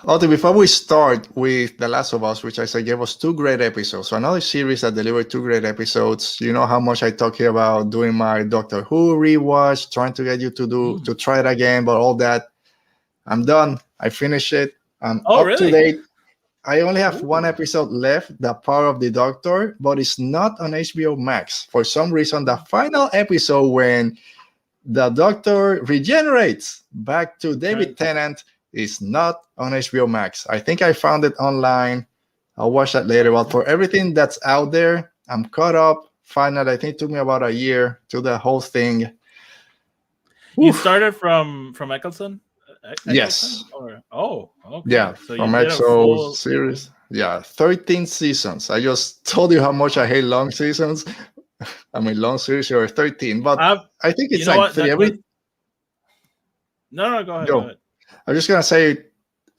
Also, before we start with The Last of Us, which I said gave us two great episodes, so another series that delivered two great episodes. You know how much I talk here about doing my Doctor Who rewatch, trying to get you to Mm. try it again, but all that. I'm done. I finished it. I'm Oh, up to really? date. I only have one Ooh. episode left, The Power of the Doctor, but it's not on HBO Max. For some reason, the final episode when the Doctor regenerates back to David Turn. Tennant is not on HBO Max. I think I found it online. I'll watch that later. But for everything that's out there, I'm caught up. Finally, I think it took me about a year to the whole thing. You Oof. started from Eccleston, Eccleston, Yes. or okay. Yeah, So you from did a EXO full. series. Yeah, 13 seasons. I just told you how much I hate long seasons. I mean, long series are 13, but Um, I think you it's know like what? three That every. that's no, no. Go ahead. Go Go. ahead. I'm just gonna say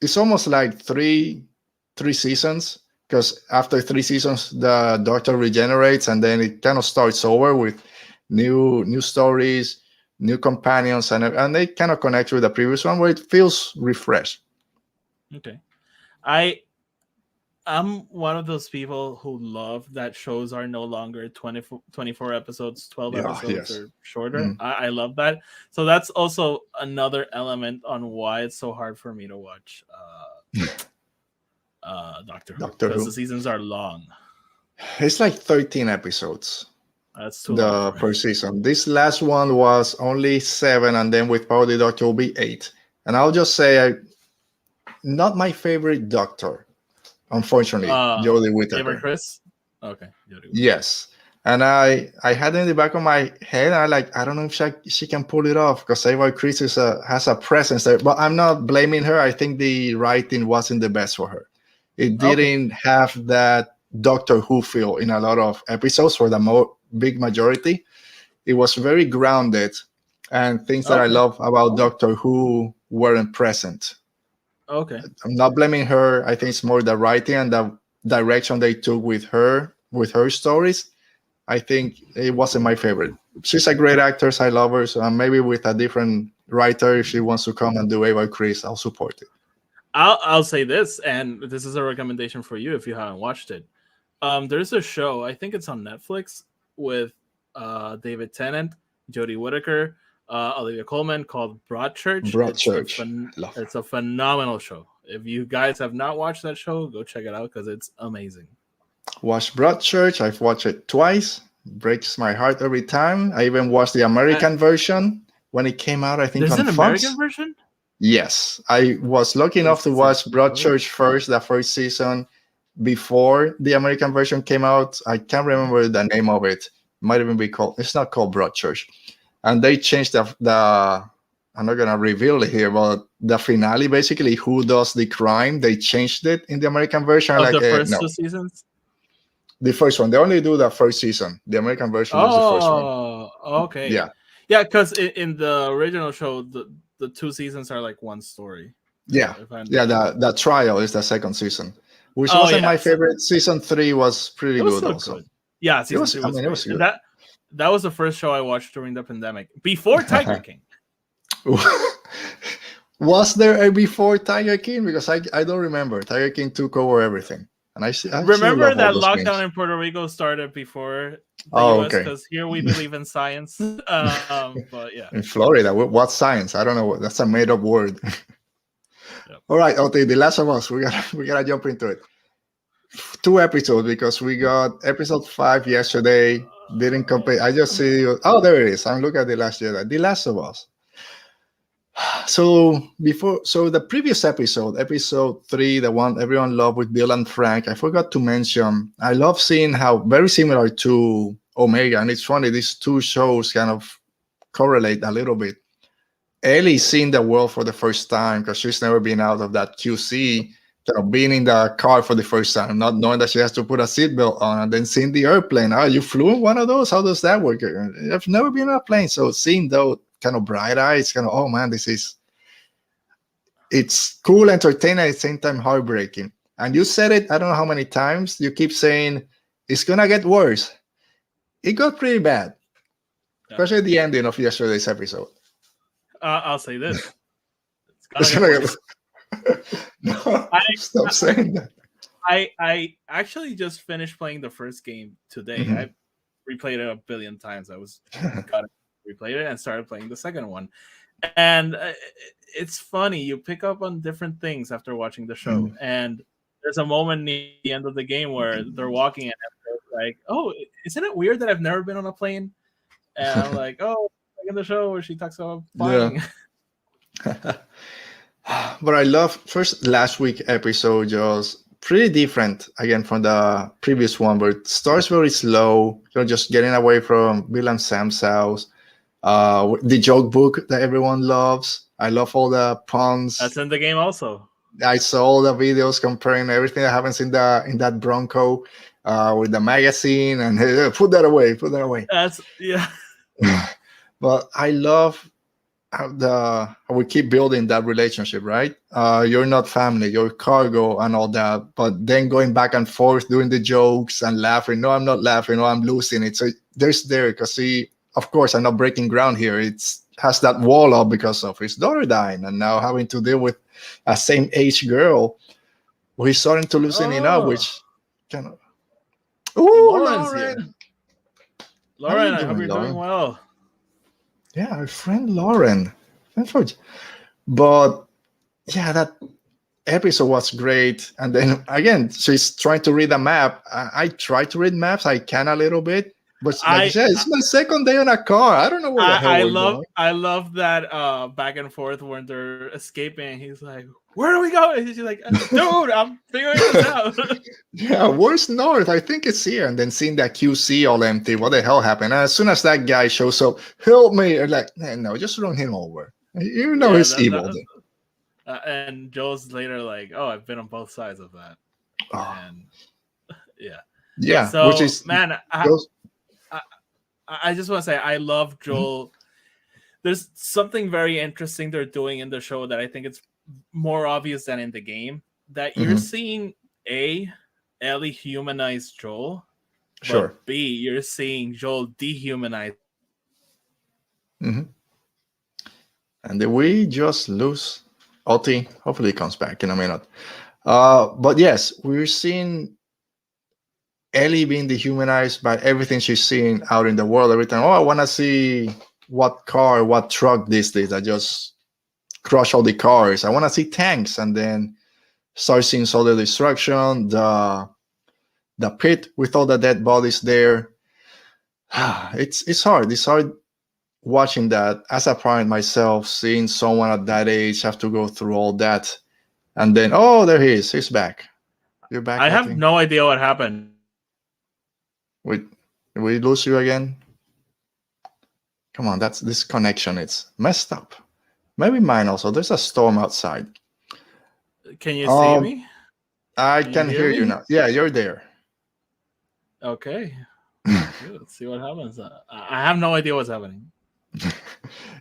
it's almost like three seasons because after 3 seasons the Doctor regenerates and then it kind of starts over with new stories, new companions, and they kind of connect with the previous one where it feels refreshed. Okay. I I'm one of those people who love that shows are no longer 24 episodes, 12 Yeah. episodes, Yes. or shorter. Mm. I love that. So that's also another element on why it's so hard for me to watch Doctor Who, Doctor because the Who. seasons are long. It's like 13 episodes That's too long the for me. per season. This last one was only 7, and then with Power the Doctor will be 8. And I'll just say, not my favorite Doctor, unfortunately, Jodie Favorite Whittaker. Chris? Okay, Jodie Whittaker. Yes. And I had it in the back of my head. I don't know if she can pull it off because Ava Chris has a presence there. But I'm not blaming her. I think the writing wasn't the best for her. It Okay, didn't have that Doctor Who feel in a lot of episodes for the big majority. It was very grounded, and things that I okay, love about Doctor Who weren't present. okay. I'm not blaming her. I think it's more the writing and the direction they took with her stories. I think it wasn't my favorite. She's a great actress. I love her. So maybe with a different writer, if she wants to come and do Ava Chris, I'll support it. I'll say this, and this is a recommendation for you if you haven't watched it. There's a show, I think it's on Netflix, with David Tennant, Jodie Whittaker, Olivia Colman, called Broadchurch. Broadchurch. Love her. It's a phenomenal show. If you guys have not watched that show, go check it out because it's amazing. Watched Broadchurch. I've watched it twice. Breaks my heart every time. I even watched the Uh, American version when it came out, I think there's on an American Fox. version. Yes, I was lucky enough to Is it watch good? Broadchurch first, the first season, before the American version came out. I can't remember the name of it. Might even be called. It's not called Broadchurch, and they changed the. I'm not gonna reveal it here, but the finale, basically, who does the crime? They changed it in the American version. Of Like, the first no, two seasons? the first one. They only do the first season. The American version is the first one. Oh, okay. Yeah, Yeah, because in the original show, the two seasons are like one story. yeah, If I yeah. understand The correctly. trial is the second season, which Oh wasn't yeah, my so favorite. Season 3 was pretty it was good, still also. good. Yeah, It season was. three I was mean, it great, was and good. that was the first show I watched during the pandemic before Tiger King. Was there a before Tiger King? Because I don't remember. Tiger King took over everything, and I still Remember love all that those lockdown games. in Puerto Rico started before the Oh, U.S. okay. because here we believe in science. But yeah, In Florida, what science? I don't know. That's a made up word. yep. All right, okay. The Last of Us. We gotta jump into it. 2 episodes because we got episode 5 yesterday. Didn't compare. I just see. Oh, there it is. I'm looking at the last year. The Last of Us. So the previous episode 3, the one everyone loved with Bill and Frank, I forgot to mention. I love seeing how very similar to Omega, and it's funny these two shows kind of correlate a little bit. Ellie seeing the world for the first time because she's never been out of that QC, kind of being in the car for the first time, not knowing that she has to put a seatbelt on, and then seeing the airplane. Oh, you flew in one of those? How does that work? I've never been on a plane, so seeing those kind of bright eyes, kind of, oh man, it's cool, entertaining, at the same time heartbreaking. And you said it, I don't know how many times, you keep saying it's gonna get worse. It got pretty bad, Yeah. especially the ending of yesterday's episode. I'll say this: it's gonna It's get gonna get worse. No, I stop saying that. I actually just finished playing the first game today. Mhm. I replayed it a billion times. I was got it, replayed it and started playing the second one. And it's funny. You pick up on different things after watching the show. Mhm. And there's a moment near the end of the game where they're walking and they're like, "Oh, isn't it weird that I've never been on a plane?" And I'm like, "Oh, like in the show where she talks about Yeah. flying." But I love first last week episode was pretty different again from the previous one, where it starts very slow, just getting away from Bill and Sam's house. The joke book that everyone loves. I love all the That's puns. in the game also. I saw all the videos comparing everything that happens in that Bronco with the magazine, and put that away, put that away. That's yeah. But I love how we keep building that relationship, right? You're not family, you're cargo and all that, but then going back and forth doing the jokes and laughing. No, I'm not laughing. No, I'm losing it. So there's there because he, of course, I'm not breaking ground here. It's has that wall up because of his daughter dying, and now having to deal with a same age girl. Well, he's starting to loosen it up, Oh, which kind of. Oh, Lauren's here. Lauren, how you Lauren, I hope doing, you're doing Lauren? well. Yeah, our friend Lauren. Thanks for. But yeah, that episode was great. And then again, she's trying to read a map. I try to read maps. I can a little bit, but like you I said, it's my second day on a car. I don't know where the hell we're going. I love that back and forth when they're escaping. He's like, "Where do we go?" And she's like, "Dude, I'm figuring this out." Yeah, where's north? I think it's here. And then seeing that QC all empty, what the hell happened? And as soon as that guy shows up, help me. I'm like, no, just run him over. You know Yeah, he's evil. and Joel's later like, "Oh, I've been on both sides of that," Oh, and yeah. yeah, which So, is man, goes. I, I just want to say I love Mhm, Joel. There's something very interesting they're doing in the show that I think it's more obvious than in the game. That you're mhm, seeing Ellie humanize Joel, but sure. B, you're seeing Joel dehumanize. Mhm. And then we just lose Oti. Hopefully, he comes back in a minute. But yes, we're seeing Ellie being dehumanized by everything she's seeing out in the world. Every time, oh, I want to see what car, what truck this is. I just crush all the cars. I want to see tanks, and then start seeing all the destruction, the pit with all the dead bodies there. It's hard. It's hard watching that as a parent myself, seeing someone at that age have to go through all that, and then oh, there he is. He's back. You're back, I have Oti. no idea what happened. We we lose you again. Come on, that's this connection. It's messed up. Maybe mine also. There's a storm outside. Can you see Um, me? I Can you can hear hear you me? now. Yeah, you're there. Okay. Okay, let's see what happens. I have no idea what's happening.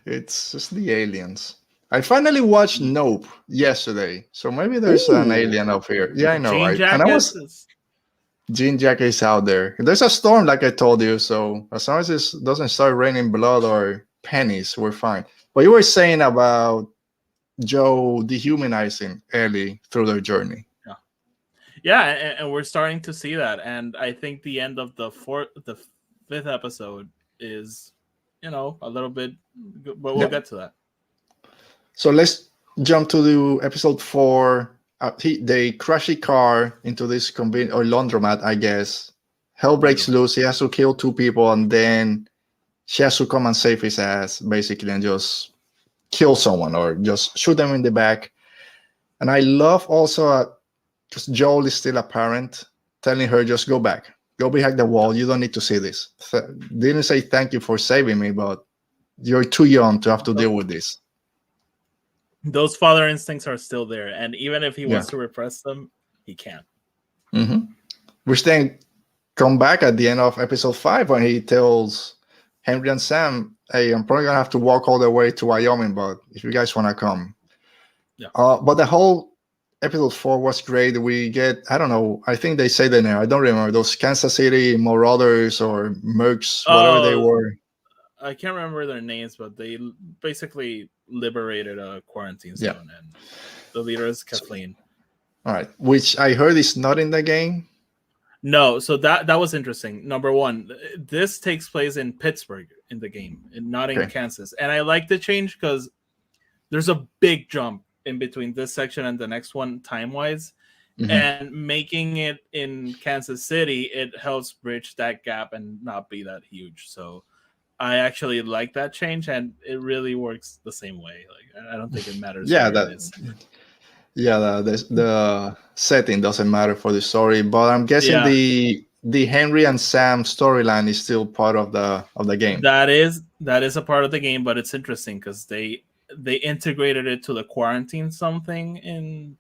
It's just the aliens. I finally watched Nope yesterday, so maybe there's an Ooh, alien up here. Yeah, I know, jean right? And I jackets. was Jean Jack is out there. There's a storm, like I told you, so as long as it doesn't start raining blood or pennies, we're fine. But you were saying about Joe dehumanizing Ellie through their journey. Yeah, yeah, and we're starting to see that. And I think the end of the fifth episode is, a little bit, but we'll Yeah. get to that. So let's jump to the episode 4. They crash a car into this convenience or laundromat, I guess. Hell breaks Laundromat. loose. He has to kill 2 people, and then she has to come and save his ass, basically, and just kill someone or just shoot them in the back. And I love also because Joel is still a parent, telling her just go behind the wall. You don't need to see this. Didn't say thank you for saving me, but you're too young to have to deal with this. Those father instincts are still there, and even if he Yeah. wants to repress them, he can't. Mm-hmm. Which then come back at the end of episode 5 when he tells Henry and Sam, "Hey, I'm probably gonna have to walk all the way to Wyoming, but if you guys wanna come." Yeah. But the whole episode 4 was great. We get, I don't know, I think they say the name. I don't remember those Kansas City Marauders or Mercs, whatever they Oh, were. I can't remember their names, but they basically liberated a quarantine Yeah. zone, and the leader is Kathleen. All right. Which I heard is not in the game. No, so that was interesting. Number one, this takes place in Pittsburgh in the game, and not in Kansas. And I like the change because there's a big jump in between this section and the next one time-wise. And making it in Kansas City, it helps bridge that gap and not be that huge. So I actually like that change, and it really works the same way. Like I don't think it matters Yeah, where it is. the setting doesn't matter for the story, but I'm guessing the Henry and Sam storyline is still part of the game. That is a part of the game, but it's interesting because they integrated it to the quarantine something in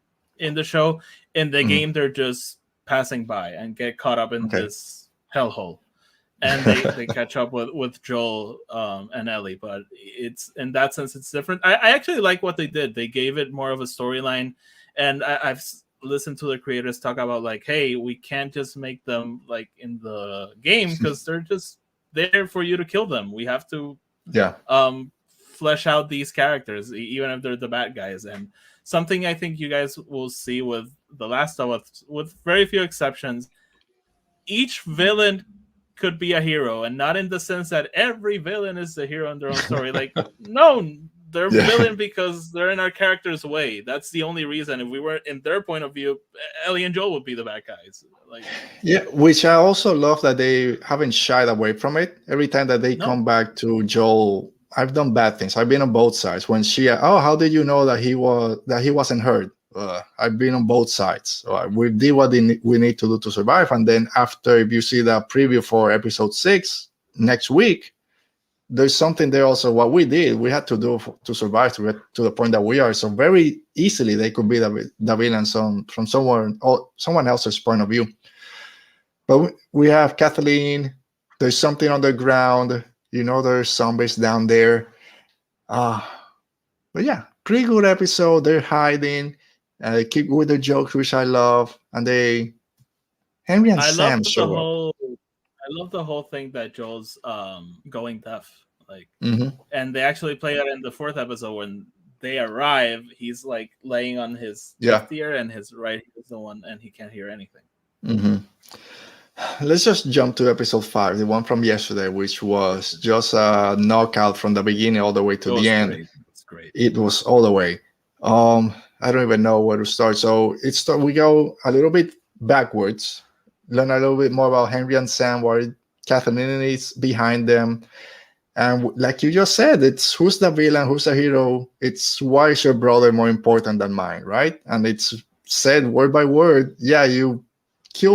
the show. In the game, they're just passing by and get caught up in this hellhole, and they catch up with Joel and Ellie. But it's in that sense, it's different. I actually like what they did. They gave it more of a storyline, and I've listened to the creators talk about like, hey, we can't just make them like in the game because they're just there for you to kill them. We have to flesh out these characters, even if they're the bad guys. And something I think you guys will see with The Last of Us, with very few exceptions, each villain could be a hero, and not in the sense that every villain is the hero in their own story. Like, no, they're villain because they're in our character's way. That's the only reason. If we were in their point of view, Ellie and Joel would be the bad guys. Like, which I also love that they haven't shied away from it. Every time that they come back to Joel, I've done bad things. I've been on both sides. When she, how did you know that he wasn't hurt? I've been on both sides. We did what we need to do to survive. And then after, if you see the preview for episode 6 next week, there's something there also. What we did, we had to do to survive to get to the point that we are. So very easily they could be the villains from someone else's point of view. But we have Kathleen. There's something on the ground. There's zombies down there. But yeah, pretty good episode. They're hiding. They keep with the jokes, which I love. And Henry and Sam show up. I love the whole thing that Joel's going deaf. Like, and they actually play it in the 4th episode when they arrive. He's like laying on his left ear, and his right ear is the one, and he can't hear anything. Let's just jump to episode 5, the one from yesterday, which was just a knockout from the beginning all the way to the end. It's great. It was all the way. I don't even know where to start. So we go a little bit backwards, learn a little bit more about Henry and Sam, where Kathleen is behind them. And like you just said, it's who's the villain, who's the hero. It's why is your brother more important than mine, right? And it's said word by word. Yeah, you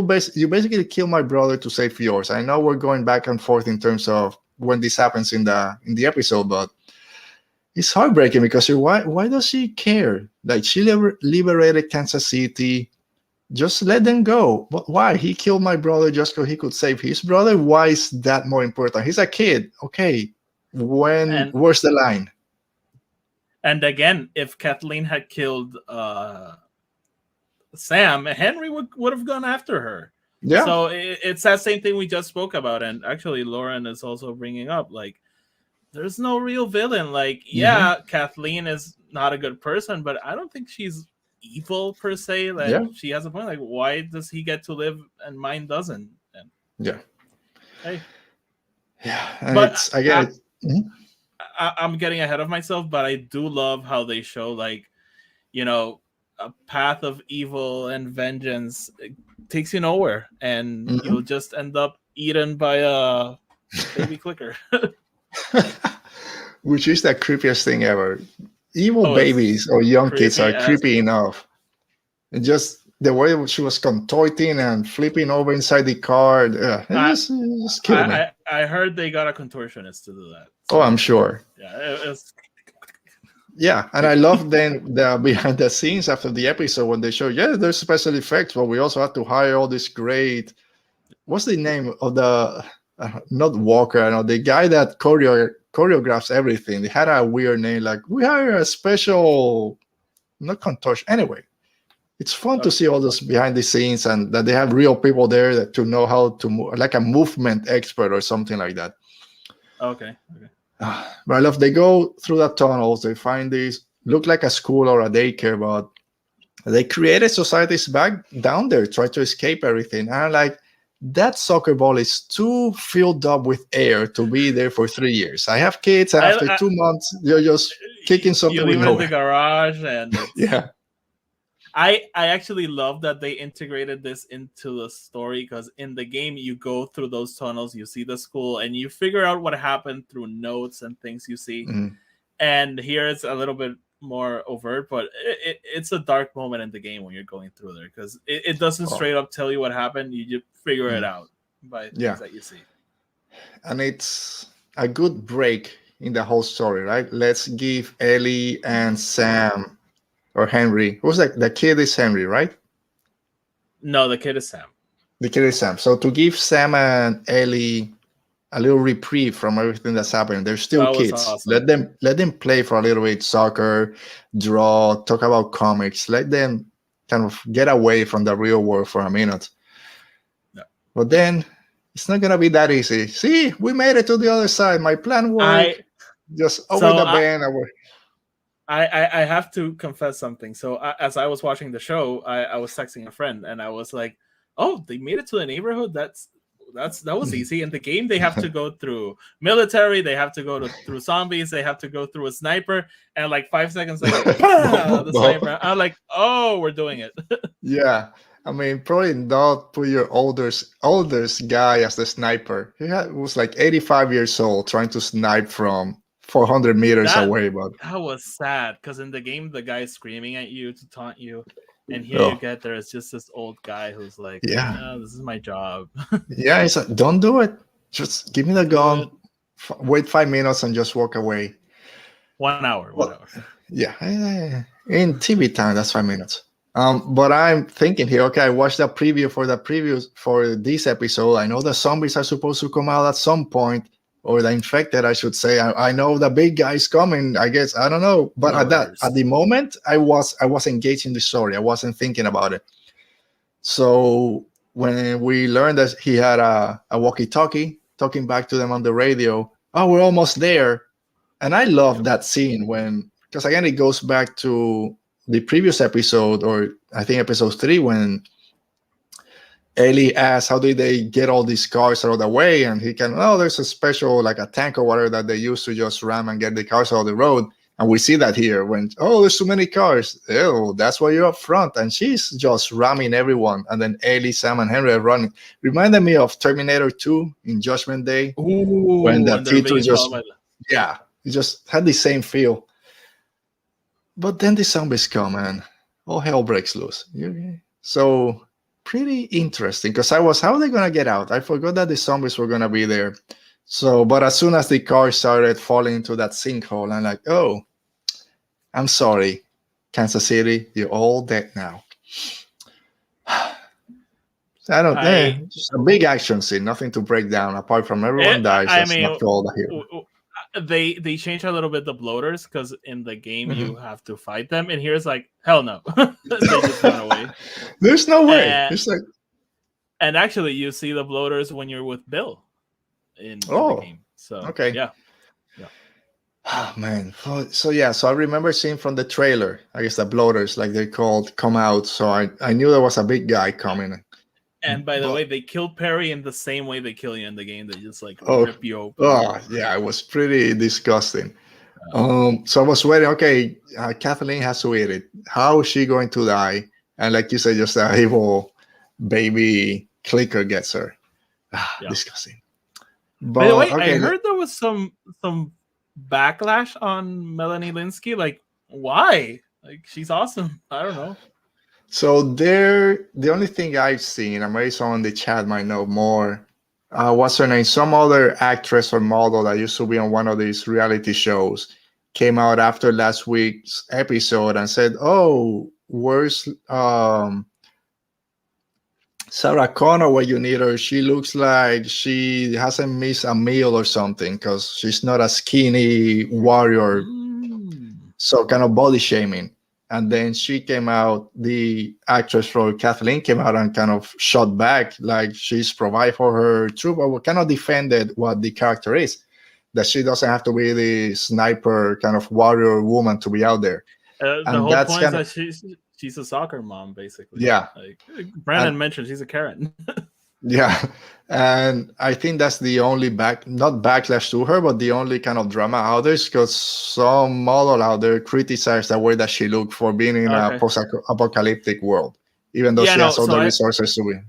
basically kill my brother to save yours. I know we're going back and forth in terms of when this happens in the episode, but it's heartbreaking because why does she care? Like, she liberated Kansas City. Just let them go. But why? He killed my brother just so he could save his brother? Why is that more important? He's a kid. Okay. Where's the line? And again, if Kathleen had killed Sam, Henry would have gone after her. Yeah. So it's that same thing we just spoke about. And actually, Lauren is also bringing up, like, there's no real villain. Like, Kathleen is not a good person, but I don't think she's evil per se. Like, she has a point. Like, why does he get to live and mine doesn't? And, hey. Yeah. And but I'm getting ahead of myself, but I do love how they show, like, a path of evil and vengeance. It takes you nowhere, and you'll just end up eaten by a baby clicker. Which is the creepiest thing ever. Evil babies or young kids are creepy enough. And just the way she was contorting and flipping over inside the car, just killed me. I heard they got a contortionist to do that. So, I'm sure. Yeah, and I love then the behind the scenes after the episode when they show, there's special effects, but we also had to hire all this great. What's the name of the not Walker? I know the guy that choreographs everything. They had a weird name, like we hire a special, not contortion. Anyway, it's fun to see all those behind the scenes and that they have real people there to know how to move, like a movement expert or something like that. Okay. But I love they go through the tunnels. They find these look like a school or a daycare, but they created societies back down there, try to escape everything. And I'm like, that soccer ball is too filled up with air to be there for 3 years. I have kids, and after I 2 months, you're just kicking you something with leave it in the nowhere. garage, and it's Yeah. I actually love that they integrated this into the story, because in the game you go through those tunnels, you see the school, and you figure out what happened through notes and things you see. Mhm. And here it's a little bit more overt, but it's a dark moment in the game when you're going through there, because it doesn't Oh, straight up tell you what happened. You just figure it mm. out by Yeah. things that you see. And it's a good break in the whole story, right? Let's give Ellie and Sam or Henry. Who's like the kid is Henry, right? No, the kid is Sam. The kid is Sam. So to give Sam and Ellie a little reprieve from everything that's happening, they're still That was kids. awesome. Let them play for a little bit, soccer, draw, talk about comics. Let them kind of get away from the real world for a minute. Yeah. But then it's not gonna be that easy. See, we made it to the other side. My plan worked. I Just over so the bend. Over. I have to confess something. So as I was watching the show, I was texting a friend, and I was like, "Oh, they made it to the neighborhood. That was easy." In the game, they have to go through military, they have to go through zombies, they have to go through a sniper, and like 5 seconds later, the sniper. I'm like, "Oh, we're doing it." Yeah, I mean, probably not put your oldest guy as the sniper. Was like 85 years old, trying to snipe from 400 meters that away. But that was sad, because in the game, the guy's screaming at you to taunt you, and here you oh, get there, it's just this old guy who's like, yeah, "No, this is my job. yeah. It's like, don't do it. Just give me the Don't do it." gun. Wait 5 minutes and just walk away. 1 hour, 1 hour. Yeah, in TV time, that's 5 minutes. But I'm thinking here, okay, I watched the preview for this episode. I know the zombies are supposed to come out at some point, or the infected, I should say. I know the big guy's coming. I guess I don't know, but at Murders. the moment, I was engaged in the story. I wasn't thinking about it. So when we learned that he had a walkie-talkie talking back to them on the radio, oh, we're almost there. And I love Yep. that scene because again, it goes back to the previous episode, or I think episode 3, when Ellie asks, how did they get all these cars out of the way? And he there's a special, like a tank or whatever that they use to just ram and get the cars out of the road. And we see that here when, there's too many cars. Oh, that's why you're up front. And she's just ramming everyone. And then Ellie, Sam, and Henry are running. Reminded me of Terminator 2 in Judgment Day, when Ooh, the and they're T2 being just, followed yeah, it just had the same feel. But then the zombies come and all hell breaks loose. So pretty interesting, because how are they gonna get out? I forgot that the zombies were gonna be there. So, but as soon as the car started falling into that sinkhole, I'm like, oh, I'm sorry, Kansas City, you're all dead now. I don't. Just a big action scene, nothing to break down apart from everyone dies. I That's mean, not called a hero. they changed a little bit the bloaters, because in the game Mhm. you have to fight them, and here it's like, hell no. They just run away. There's no way. And, It's like, and actually, you see the bloaters when you're with Bill in the oh, game. So okay. yeah. Oh man. So yeah, so I remember seeing from the trailer, I guess the bloaters, like they're called, come out. So I knew there was a big guy coming. And by the But- way, they killed Perry in the same way they kill you in the game. They just like Oh, rip you open. yeah, it was pretty disgusting. So I was waiting. Okay, Kathleen has to eat it. How is she going to die? And like you said, just a evil baby clicker gets her. Yeah. Disgusting. By the way, okay, I heard there was some backlash on Melanie Linsky. Like, why? Like, she's awesome. I don't know. So the only thing I've seen, and maybe someone in the chat might know more, what's her name? Some other actress or model that used to be on one of these reality shows came out after last week's episode and said, "Oh, where's Sarah Connor when you need her? She looks like she hasn't missed a meal or something because she's not a skinny warrior." So kind of body shaming. And then she came out, the actress for Kathleen came out and kind of shot back, like she's provide for her troop, or kind of defended what the character is. that she doesn't have to be the sniper kind of warrior woman to be out there. The And whole that's point is kind of, that she's a soccer mom, basically. yeah. Like And Brandon mentioned, she's a Karen. yeah, and I think that's the only not backlash to her, but the only kind of drama out there is because some model out there criticized the way that she looked for being in a Okay. post-apocalyptic world, even though Yeah, she has no. all So the resources to be.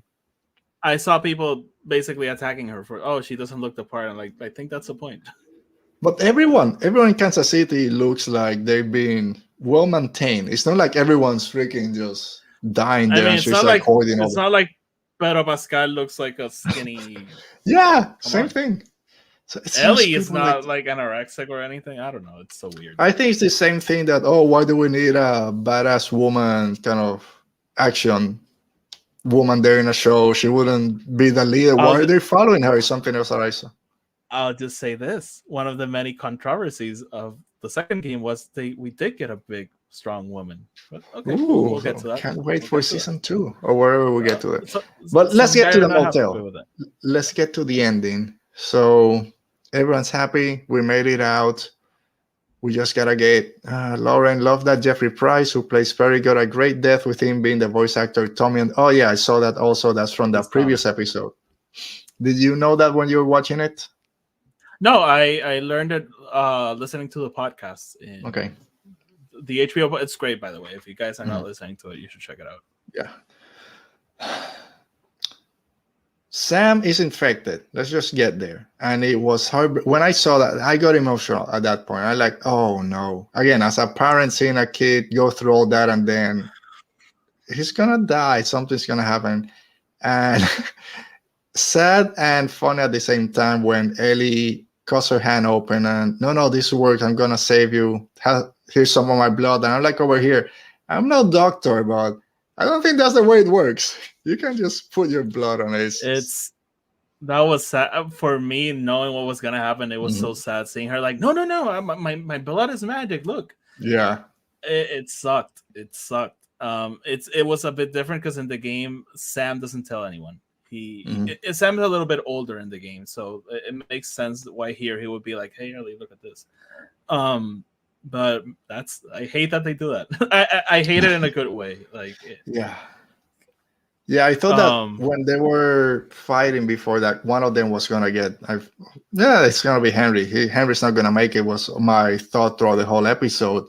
I saw people basically attacking her for, oh, she doesn't look the part. I'm like, I think that's the point. But everyone in Kansas City looks like they've been well maintained. It's not like everyone's freaking just dying I there mean, and she's like hoarding all it's the. not like Pedro Pascal looks like a skinny. Yeah, Come same on, thing. So it's just Ellie is people like. not like anorexic or anything. I don't know. It's so weird. I think it's the same thing that, oh, why do we need a badass woman kind of action woman there in a show? She wouldn't be the leader. I'll Why are ju- they following her? Is something else that I saw. I'll just say this: one of the many controversies of the second game was we did get a big, strong woman. But okay, we'll get Ooh, to that. can't wait We'll for get to that. season 2 or wherever we get to it. But let's Some get guy to are the not happy motel. with it. Let's get to the ending. So everyone's happy. We made it out. We just gotta get Lauren. Love that Jeffrey Price, who plays Perry, got a great death with him being the voice actor Tommy. And oh yeah, I saw that also. That's from the It's Tommy. previous episode. Did you know that when you were watching it? No, I learned it listening to the podcast. Okay. The HBO, it's great, by the way. If you guys are not listening to it, you should check it out. Yeah. Sam is infected. Let's just get there. And it was hard. When I saw that, I got emotional at that point. I like, oh no. Again, as a parent seeing a kid go through all that and then he's gonna die. Something's gonna happen. And sad and funny at the same time when Ellie cuts her hand open and no, this works. I'm gonna save you. Here's some of my blood. And I'm like over here. I'm no doctor, but I don't think that's the way it works. You can just put your blood on it. That was sad for me, knowing what was gonna happen. It was so sad seeing her like, no, my blood is magic. Look, yeah, it sucked. It sucked. It was a bit different because in the game, Sam doesn't tell anyone. Sam's a little bit older in the game, so it makes sense why here he would be like, hey, Ellie, look at this. But I hate that they do that. I hate it in a good way. Like yeah. I thought that when they were fighting before that, one of them was gonna get. It's gonna be Henry. Henry's not gonna make it. Was my thought throughout the whole episode.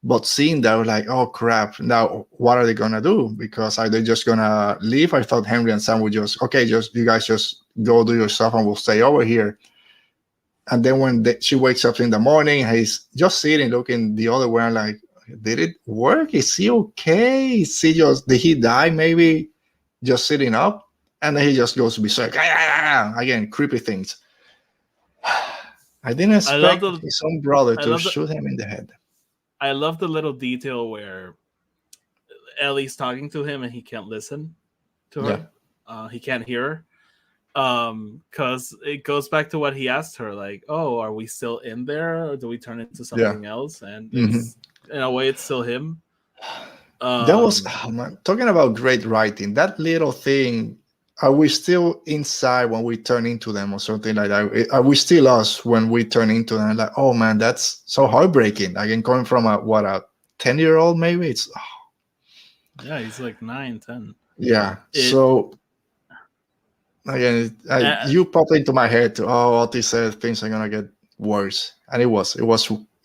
But seeing that, I was like, oh crap! Now what are they gonna do? Because are they just gonna leave? I thought Henry and Sam would just you guys just go do your stuff and we'll stay over here. And then when she wakes up in the morning, he's just sitting, looking the other way. I'm like, did it work? Is he okay? Did he die? Maybe just sitting up, and then he just goes to be like, again, creepy things. I didn't expect his own brother to shoot him in the head. I love the little detail where Ellie's talking to him and he can't listen to her. Yeah. He can't hear her. Because it goes back to what he asked her, like, oh, are we still in there or do we turn into something else? And it's, in a way, it's still him. That was talking about great writing. That little thing, are we still inside when we turn into them or something like that? Are we still us when we turn into them? Like, oh man, that's so heartbreaking. Again, coming from a 10-year-old maybe? It's yeah, he's like 9, 10. Yeah. So again, you popped into my head to Otis said things are gonna get worse, and it was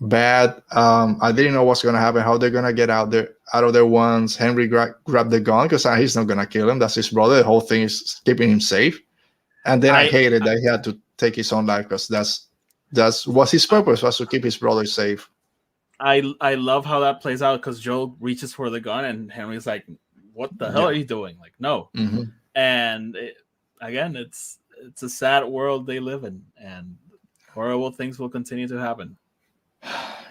bad. I didn't know what's gonna happen, how they're gonna get out of there once Henry grabbed the gun, because he's not gonna kill him. That's his brother. The whole thing is keeping him safe. And then I hated that he had to take his own life, because that's what his purpose was, to keep his brother safe. I love how that plays out, because Joe reaches for the gun and Henry's like, what the hell are you doing? Like, no. And again, it's a sad world they live in, and horrible things will continue to happen.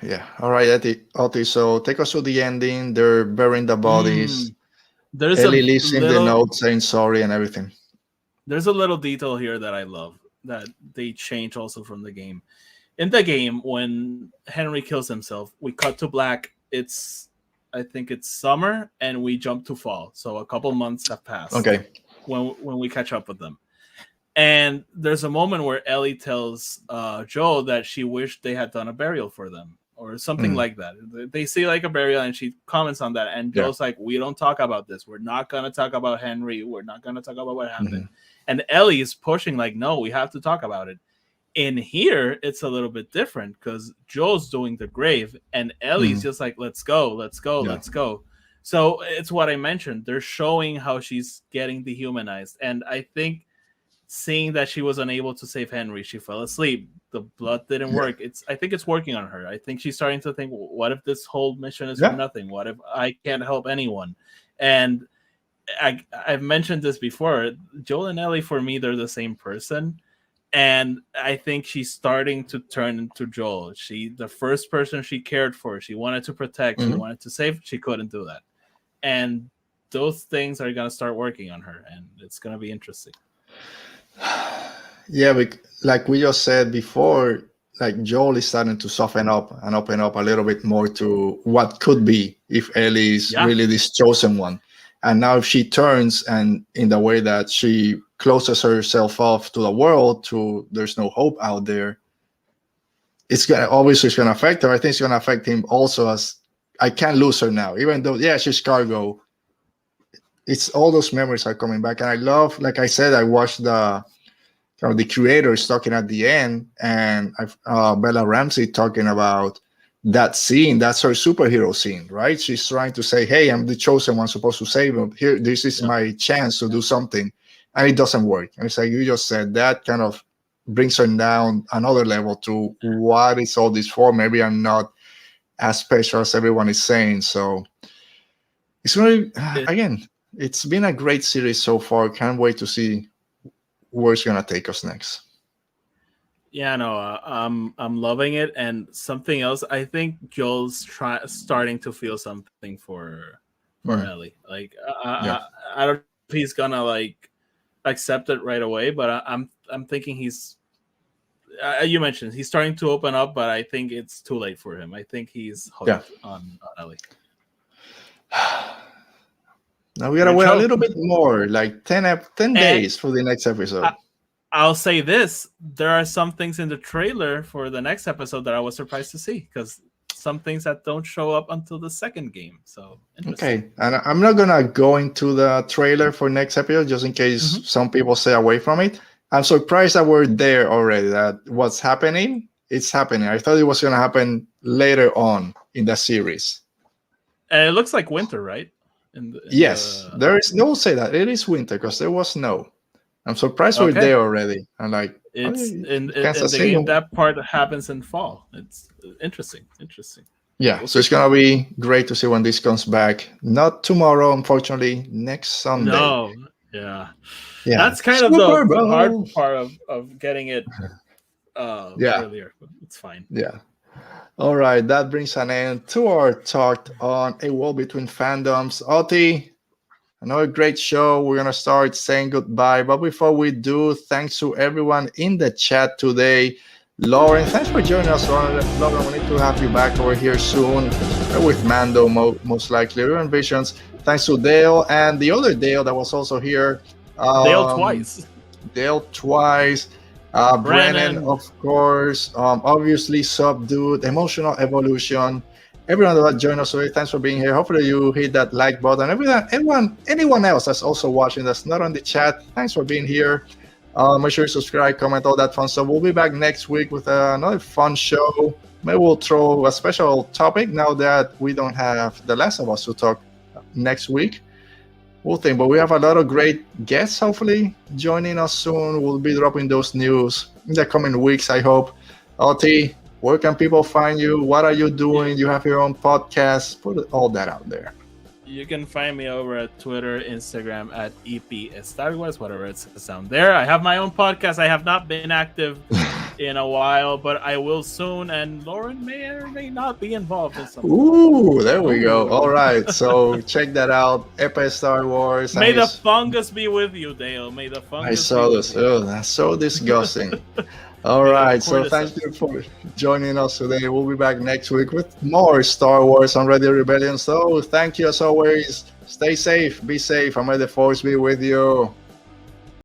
Yeah. All right, Oti. So take us to the ending. They're burying the bodies. There's Ellie leaves in the note saying sorry and everything. There's a little detail here that I love that they change also from the game. In the game, when Henry kills himself, we cut to black. I think it's summer, and we jump to fall. So a couple months have passed. Okay. When we catch up with them. And there's a moment where Ellie tells Joel that she wished they had done a burial for them or something like that. They say like a burial, and she comments on that. And Joel's like, we don't talk about this. We're not going to talk about Henry. We're not going to talk about what happened. And Ellie is pushing like, no, we have to talk about it. In here, it's a little bit different because Joel's doing the grave and Ellie's just like, let's go, let's go, let's go. So it's what I mentioned. They're showing how she's getting dehumanized. And I think seeing that she was unable to save Henry, she fell asleep. The blood didn't work. I think it's working on her. I think she's starting to think, what if this whole mission is for nothing? What if I can't help anyone? And I've mentioned this before. Joel and Ellie, for me, they're the same person. And I think she's starting to turn into Joel. The first person she cared for, she wanted to protect, she wanted to save, she couldn't do that. And those things are going to start working on her, and it's going to be interesting. Yeah, like we just said before, like Joel is starting to soften up and open up a little bit more to what could be if Ellie is really this chosen one. And now if she turns and in the way that she closes herself off to the world, to there's no hope out there, it's gonna affect her. I think it's gonna affect him also, as I can't lose her now, even though she's cargo. It's all those memories are coming back, and I love, like I said, I watched the creators talking at the end, and Bella Ramsey talking about that scene. That's her superhero scene, right? She's trying to say, hey, I'm the chosen one supposed to save him. Here, this is my chance to do something. And it doesn't work. And it's like you just said, that kind of brings her down another level to what is all this for? Maybe I'm not as special as everyone is saying. So it's going to, again, it's been a great series so far. Can't wait to see where it's going to take us next. Yeah, no, I'm loving it. And something else, I think Joel's starting to feel something for Ellie. Like, I don't know if he's gonna like accept it right away, but I'm thinking he's. You mentioned he's starting to open up, but I think it's too late for him. I think he's hooked on Ellie. Now we gotta wait a little bit more, like 10 days for the next episode. I'll say this: there are some things in the trailer for the next episode that I was surprised to see, because some things that don't show up until the second game. So okay, and I'm not gonna go into the trailer for next episode just in case some people stay away from it. I'm surprised that we're there already. That what's happening, it's happening. I thought it was gonna happen later on in the series. And it looks like winter, right? Yes, there is no say that it is winter because there was snow. I'm surprised we're there already. I'm like, it's in the game that part happens in fall. It's interesting. Yeah, so it's gonna be great to see when this comes back. Not tomorrow, unfortunately. Next Sunday. No, yeah. That's kind of the hard part of getting it earlier. But it's fine. Yeah. All right, that brings an end to our talk on A World Between Fandoms. Oti, another great show. We're going to start saying goodbye. But before we do, thanks to everyone in the chat today. Lauren, thanks for joining us. Lauren, we need to have you back over here soon with Mando, most likely. Even Visions. Thanks to Dale and the other Dale that was also here. Dale twice. Brennan, of course. Obviously, Subdued, Emotional Evolution. Everyone that joined us today, thanks for being here. Hopefully you hit that like button. Anyone else that's also watching that's not on the chat, thanks for being here. Make sure you subscribe, comment, all that fun stuff. We'll be back next week with another fun show. Maybe we'll throw a special topic now that we don't have The Last of Us to talk next week. We'll think, but we have a lot of great guests hopefully joining us soon. We'll be dropping those news in the coming weeks, I hope. Oti, where can people find you? What are you doing? You have your own podcast. Put all that out there. You can find me over at Twitter, Instagram at EP Star Wars, whatever it's down there. I have my own podcast. I have not been active in a while, but I will soon. And Lauren may or may not be involved in something. Ooh, there we go. All right, so check that out. EP Star Wars. May the fungus be with you, Dale. May the fungus. I saw this. Oh, that's so disgusting. All right, so thank you for joining us today. We'll be back next week with more Star Wars on Radio Rebellion. So thank you as always. Stay safe, be safe, and may the Force be with you.